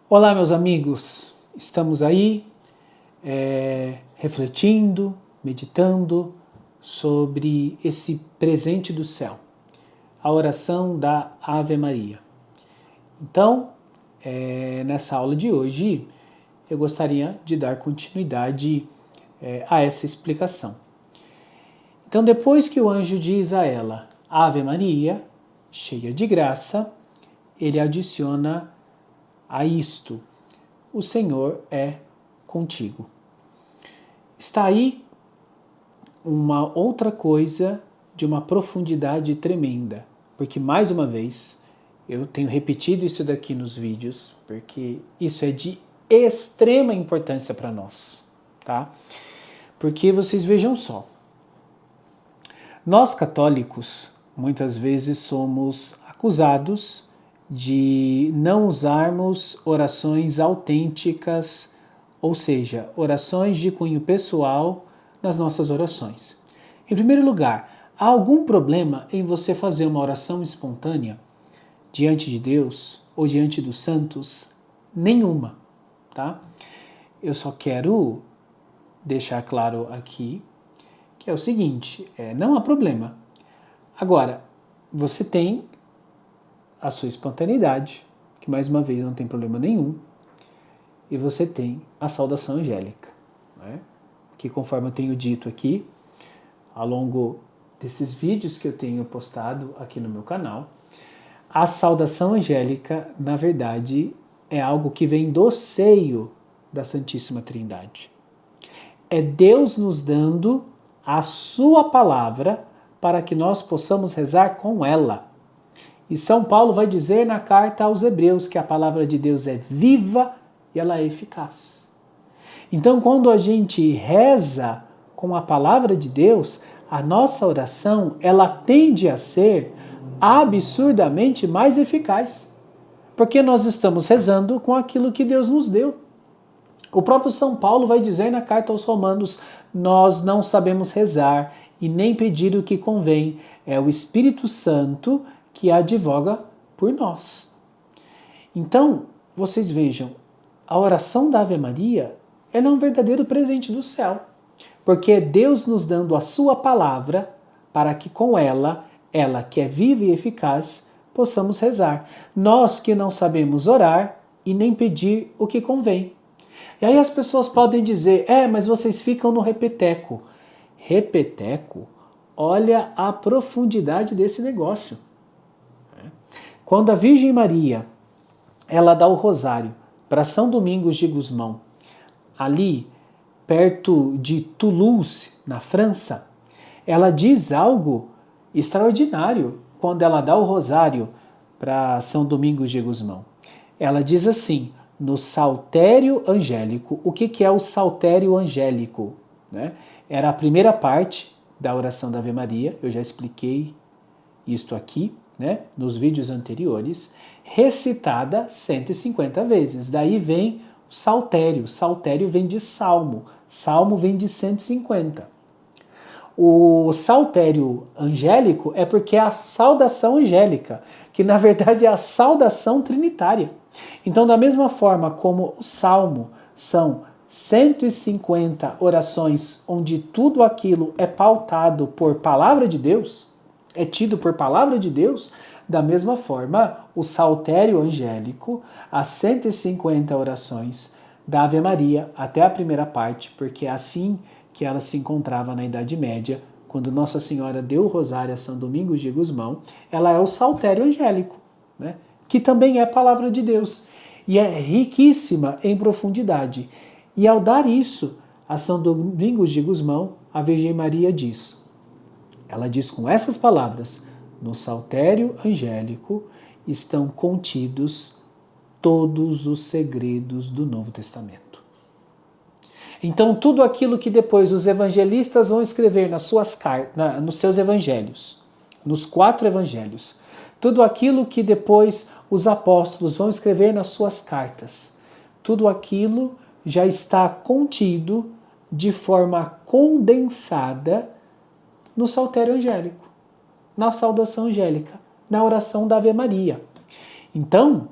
Olá, meus amigos, estamos aí refletindo, meditando sobre esse presente do céu, a oração da Ave Maria. Então, nessa aula de hoje, eu gostaria de dar continuidade a essa explicação. Então, depois que o anjo diz a ela, Ave Maria, cheia de graça, ele adiciona a isto, o Senhor é contigo. Está aí uma outra coisa de uma profundidade tremenda, porque mais uma vez eu tenho repetido isso daqui nos vídeos, porque isso é de extrema importância para nós, tá? Porque vocês vejam só, nós católicos muitas vezes somos acusados de não usarmos orações autênticas, ou seja, orações de cunho pessoal nas nossas orações. Em primeiro lugar, há algum problema em você fazer uma oração espontânea diante de Deus ou diante dos santos? Nenhuma, tá? Eu só quero deixar claro aqui que é o seguinte, não há problema. Agora, você tem a sua espontaneidade, que mais uma vez não tem problema nenhum, e você tem a saudação angélica, né? Que conforme eu tenho dito aqui, ao longo desses vídeos que eu tenho postado aqui no meu canal, a saudação angélica, na verdade, é algo que vem do seio da Santíssima Trindade. É Deus nos dando a sua palavra para que nós possamos rezar com ela. E São Paulo vai dizer na carta aos Hebreus que a palavra de Deus é viva e ela é eficaz. Então, quando a gente reza com a palavra de Deus, a nossa oração, ela tende a ser absurdamente mais eficaz. Porque nós estamos rezando com aquilo que Deus nos deu. O próprio São Paulo vai dizer na carta aos Romanos, nós não sabemos rezar e nem pedir o que convém, é o Espírito Santo que advoga por nós. Então, vocês vejam, a oração da Ave Maria é um verdadeiro presente do céu, porque é Deus nos dando a sua palavra para que com ela que é viva e eficaz, possamos rezar. Nós que não sabemos orar e nem pedir o que convém. E aí as pessoas podem dizer, mas vocês ficam no repeteco. Repeteco? Olha a profundidade desse negócio. Quando a Virgem Maria, ela dá o rosário para São Domingos de Gusmão, ali perto de Toulouse, na França, ela diz algo extraordinário quando ela dá o rosário para São Domingos de Gusmão. Ela diz assim, no saltério angélico. O que é o saltério angélico? Né? Era a primeira parte da oração da Ave Maria, eu já expliquei isto aqui, né, nos vídeos anteriores, recitada 150 vezes. Daí vem o saltério. Saltério vem de salmo. Salmo vem de 150. O saltério angélico é porque é a saudação angélica, que na verdade é a saudação trinitária. Então, da mesma forma como o salmo são 150 orações onde tudo aquilo é pautado por palavra de Deus, é tido por palavra de Deus, da mesma forma, o saltério angélico, as 150 orações da Ave Maria, até a primeira parte, porque é assim que ela se encontrava na Idade Média, quando Nossa Senhora deu o rosário a São Domingos de Gusmão, ela é o saltério angélico, né? Que também é palavra de Deus, e é riquíssima em profundidade. E ao dar isso a São Domingos de Gusmão, a Virgem Maria diz, ela diz com essas palavras, no saltério angélico estão contidos todos os segredos do Novo Testamento. Então, tudo aquilo que depois os evangelistas vão escrever nos seus evangelhos, nos 4 evangelhos, tudo aquilo que depois os apóstolos vão escrever nas suas cartas, tudo aquilo já está contido de forma condensada no saltério angélico, na saudação angélica, na oração da Ave Maria. Então,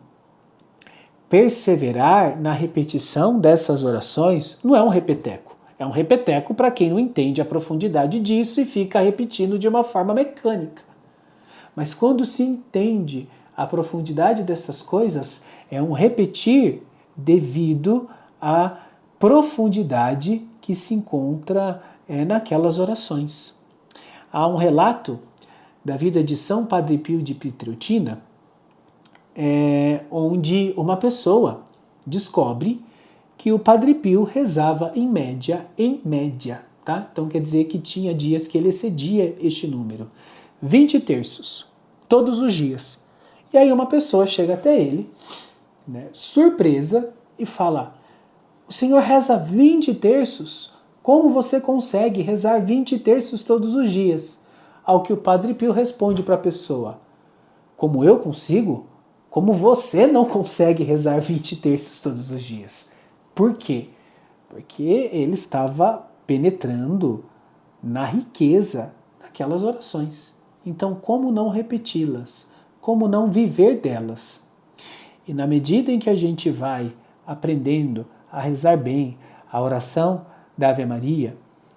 perseverar na repetição dessas orações não é um repeteco. É um repeteco para quem não entende a profundidade disso e fica repetindo de uma forma mecânica. Mas quando se entende a profundidade dessas coisas, é um repetir devido à profundidade que se encontra naquelas orações. Há um relato da vida de São Padre Pio de Pietrelcina, onde uma pessoa descobre que o Padre Pio rezava em média, tá? Então quer dizer que tinha dias que ele excedia este número. 20 terços, todos os dias. E aí uma pessoa chega até ele, né, surpresa, e fala: o senhor reza 20 terços? Como você consegue rezar 20 terços todos os dias? Ao que o Padre Pio responde para a pessoa: como eu consigo? Como você não consegue rezar 20 terços todos os dias? Por quê? Porque ele estava penetrando na riqueza daquelas orações. Então, como não repeti-las? Como não viver delas? E na medida em que a gente vai aprendendo a rezar bem a oração da Ave Maria,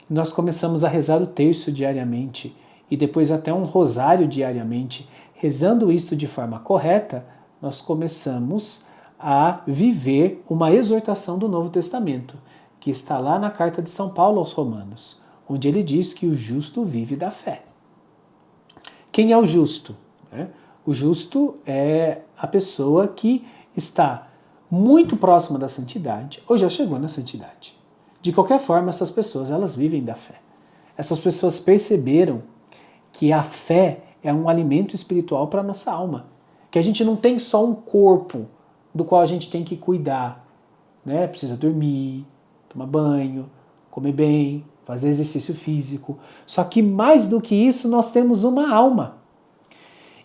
nós começamos a rezar o terço diariamente e depois até um rosário diariamente. Rezando isto de forma correta, nós começamos a viver uma exortação do Novo Testamento, que está lá na carta de São Paulo aos Romanos, onde ele diz que o justo vive da fé. Quem é o justo? O justo é a pessoa que está muito próxima da santidade ou já chegou na santidade. De qualquer forma, essas pessoas elas vivem da fé. Essas pessoas perceberam que a fé é um alimento espiritual para a nossa alma. Que a gente não tem só um corpo do qual a gente tem que cuidar. Né? Precisa dormir, tomar banho, comer bem, fazer exercício físico. Só que mais do que isso, nós temos uma alma.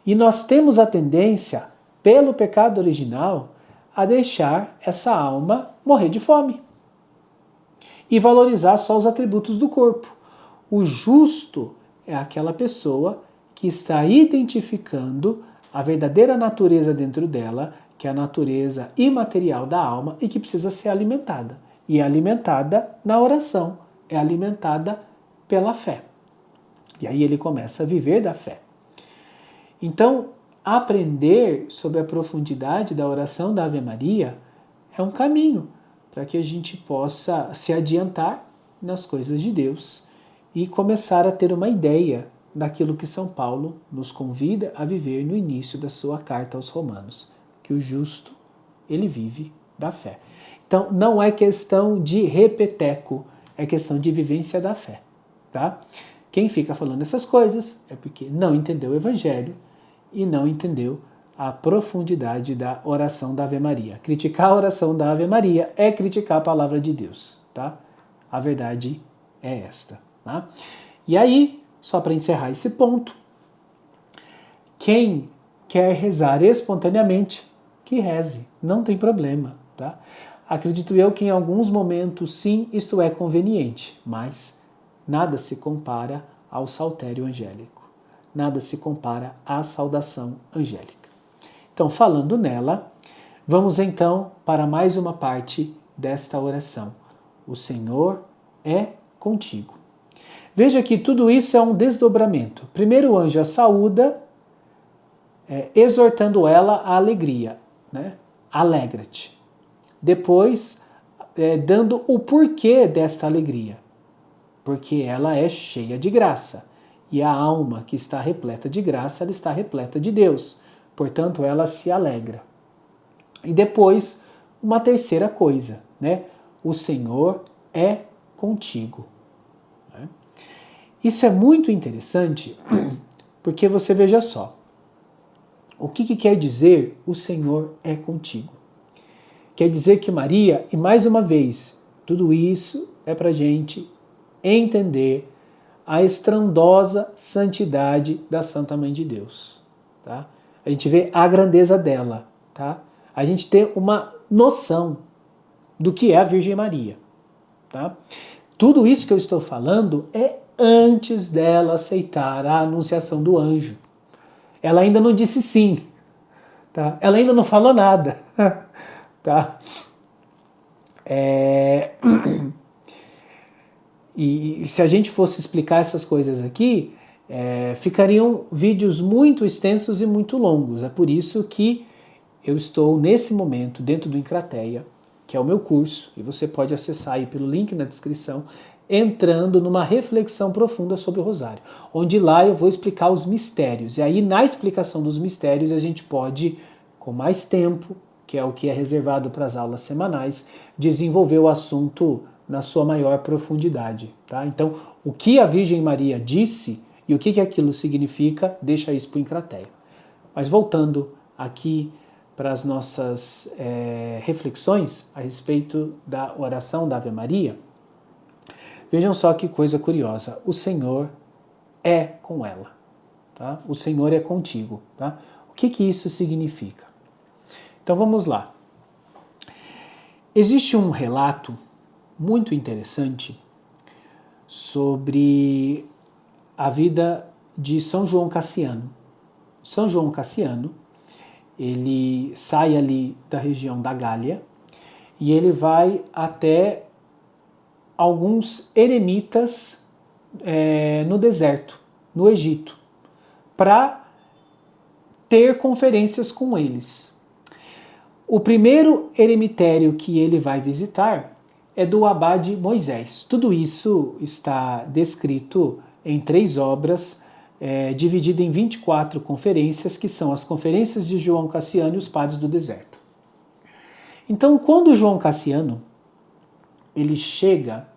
E nós temos a tendência, pelo pecado original, a deixar essa alma morrer de fome. E valorizar só os atributos do corpo. O justo é aquela pessoa que está identificando a verdadeira natureza dentro dela, que é a natureza imaterial da alma e que precisa ser alimentada. E é alimentada na oração, é alimentada pela fé. E aí ele começa a viver da fé. Então, aprender sobre a profundidade da oração da Ave Maria é um caminho para que a gente possa se adiantar nas coisas de Deus e começar a ter uma ideia daquilo que São Paulo nos convida a viver no início da sua carta aos Romanos, que o justo, ele vive da fé. Então, não é questão de repeteco, é questão de vivência da fé, tá? Quem fica falando essas coisas é porque não entendeu o Evangelho e não entendeu a profundidade da oração da Ave Maria. Criticar a oração da Ave Maria é criticar a palavra de Deus, tá? A verdade é esta, tá? E aí, só para encerrar esse ponto, quem quer rezar espontaneamente, que reze, não tem problema, tá? Acredito eu que em alguns momentos, sim, isto é conveniente, mas nada se compara ao saltério angélico, nada se compara à saudação angélica. Então, falando nela, vamos então para mais uma parte desta oração. O Senhor é contigo. Veja que tudo isso é um desdobramento. Primeiro o anjo a saúda, exortando ela à alegria, né? Alegra-te. Depois, dando o porquê desta alegria. Porque ela é cheia de graça. E a alma que está repleta de graça, ela está repleta de Deus. Portanto, ela se alegra. E depois, uma terceira coisa, né? O Senhor é contigo. Isso é muito interessante, porque você veja só, o que quer dizer o Senhor é contigo? Quer dizer que Maria, e mais uma vez, tudo isso é para a gente entender a estrondosa santidade da Santa Mãe de Deus. Tá? A gente vê a grandeza dela. Tá? A gente tem uma noção do que é a Virgem Maria. Tá? Tudo isso que eu estou falando é antes dela aceitar a anunciação do anjo. Ela ainda não disse sim. Tá? Ela ainda não falou nada. tá? E se a gente fosse explicar essas coisas aqui, ficariam vídeos muito extensos e muito longos. É por isso que eu estou nesse momento dentro do Encrateia, que é o meu curso, e você pode acessar aí pelo link na descrição, entrando numa reflexão profunda sobre o Rosário, onde lá eu vou explicar os mistérios. E aí na explicação dos mistérios a gente pode, com mais tempo, que é o que é reservado para as aulas semanais, desenvolver o assunto na sua maior profundidade. Tá? Então, o que a Virgem Maria disse e o que aquilo significa, deixa isso para o Encrateia. Mas voltando aqui para as nossas reflexões a respeito da oração da Ave Maria, vejam só que coisa curiosa. O Senhor é com ela. Tá? O Senhor é contigo. Tá? O que isso significa? Então vamos lá. Existe um relato muito interessante sobre a vida de São João Cassiano. São João Cassiano, ele sai ali da região da Gália e ele vai até alguns eremitas no deserto, no Egito, para ter conferências com eles. O primeiro eremitério que ele vai visitar é do abade Moisés. Tudo isso está descrito em 3 obras, dividida em 24 conferências, que são as conferências de João Cassiano e os padres do deserto. Então, quando João Cassiano ele chega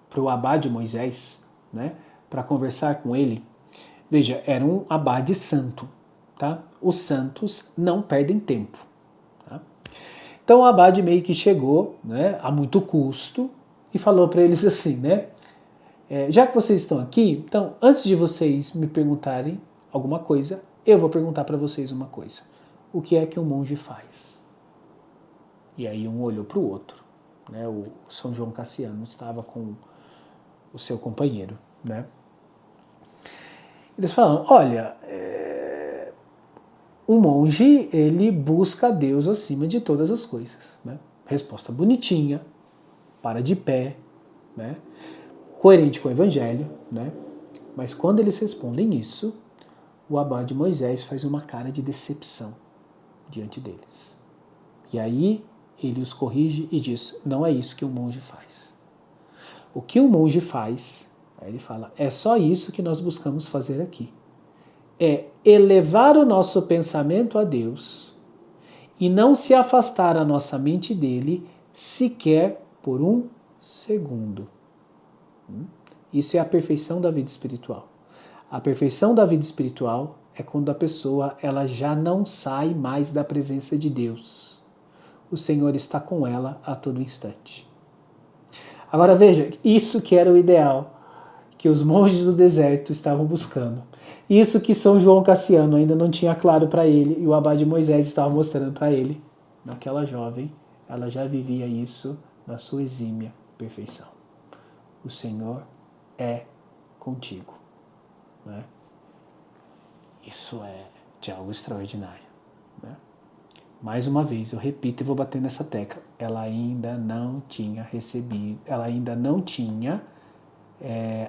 para o abade Moisés, né, para conversar com ele, veja, era um abade santo. Tá? Os santos não perdem tempo. Tá? Então o abade meio que chegou, né, a muito custo e falou para eles assim, né? Já que vocês estão aqui, então antes de vocês me perguntarem alguma coisa, eu vou perguntar para vocês uma coisa. O que é que um monge faz? E aí um olhou para o outro. Né? O São João Cassiano estava com o seu companheiro. Né? Eles falaram, olha, um monge, ele busca a Deus acima de todas as coisas. Né? Resposta bonitinha, para de pé, né? Coerente com o Evangelho, né? Mas quando eles respondem isso, o abade Moisés faz uma cara de decepção diante deles. E aí ele os corrige e diz, não é isso que um monge faz. O que um monge faz, aí ele fala, é só isso que nós buscamos fazer aqui. É elevar o nosso pensamento a Deus e não se afastar a nossa mente dele sequer por um segundo. Isso é a perfeição da vida espiritual. A perfeição da vida espiritual é quando a pessoa ela já não sai mais da presença de Deus. O Senhor está com ela a todo instante. Agora veja, isso que era o ideal que os monges do deserto estavam buscando. Isso que São João Cassiano ainda não tinha claro para ele e o abade Moisés estava mostrando para ele. Naquela jovem, ela já vivia isso na sua exímia perfeição. O Senhor é contigo. Né? Isso é de algo extraordinário. Né? Mais uma vez, eu repito e vou bater nessa tecla. Ela ainda não tinha recebido, ela ainda não tinha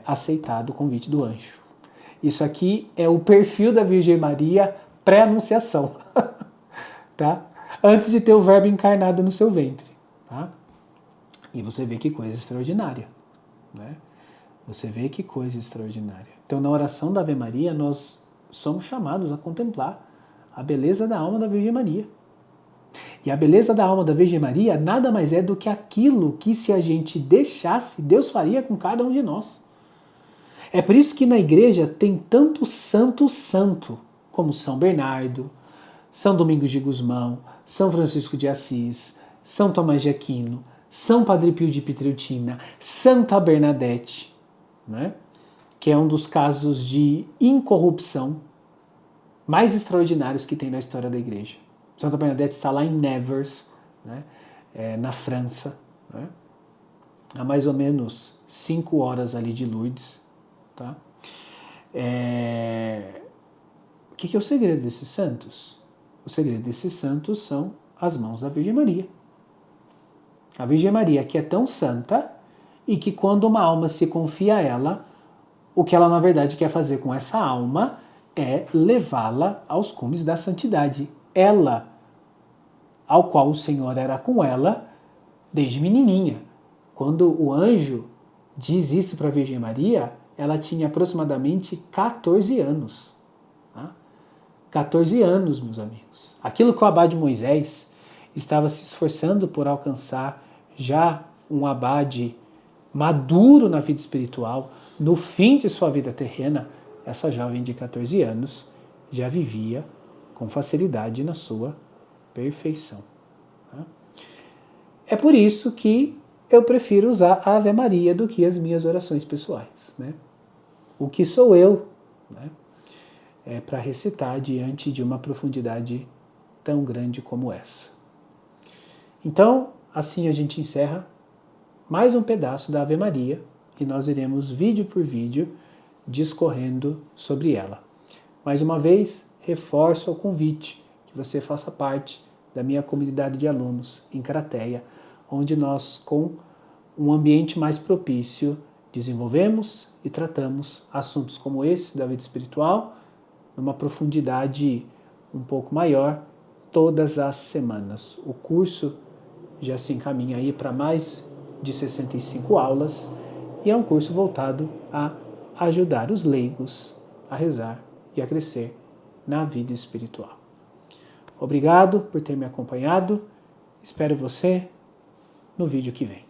aceitado o convite do anjo. Isso aqui é o perfil da Virgem Maria pré-anunciação. Tá? Antes de ter o verbo encarnado no seu ventre. Tá? E você vê que coisa extraordinária. Né? Você vê que coisa extraordinária. Então, na oração da Ave Maria, nós somos chamados a contemplar a beleza da alma da Virgem Maria. E a beleza da alma da Virgem Maria nada mais é do que aquilo que, se a gente deixasse, Deus faria com cada um de nós. É por isso que na igreja tem tanto santo, como São Bernardo, São Domingos de Gusmão, São Francisco de Assis, São Tomás de Aquino, São Padre Pio de Pietrelcina, Santa Bernadette, né? Que é um dos casos de incorrupção mais extraordinários que tem na história da igreja. Santa Bernadette está lá em Nevers, né? Na França, né? A mais ou menos 5 horas ali de Lourdes. Tá? O que é o segredo desses santos? O segredo desses santos são as mãos da Virgem Maria. A Virgem Maria, que é tão santa e que quando uma alma se confia a ela, o que ela na verdade quer fazer com essa alma é levá-la aos cumes da santidade. Ela, ao qual o Senhor era com ela desde menininha. Quando o anjo diz isso para a Virgem Maria, ela tinha aproximadamente 14 anos. 14 anos, meus amigos. Aquilo que o abade Moisés estava se esforçando por alcançar, já um abade maduro na vida espiritual, no fim de sua vida terrena, essa jovem de 14 anos já vivia com facilidade na sua perfeição. É por isso que eu prefiro usar a Ave Maria do que as minhas orações pessoais. O que sou eu, para recitar diante de uma profundidade tão grande como essa. Então, assim a gente encerra mais um pedaço da Ave Maria e nós iremos vídeo por vídeo discorrendo sobre ela. Mais uma vez, reforço o convite que você faça parte da minha comunidade de alunos em Crateia, onde nós, com um ambiente mais propício, desenvolvemos e tratamos assuntos como esse da vida espiritual, numa profundidade um pouco maior, todas as semanas. O curso já se encaminha aí para mais de 65 aulas e é um curso voltado a ajudar os leigos a rezar e a crescer na vida espiritual. Obrigado por ter me acompanhado. Espero você no vídeo que vem.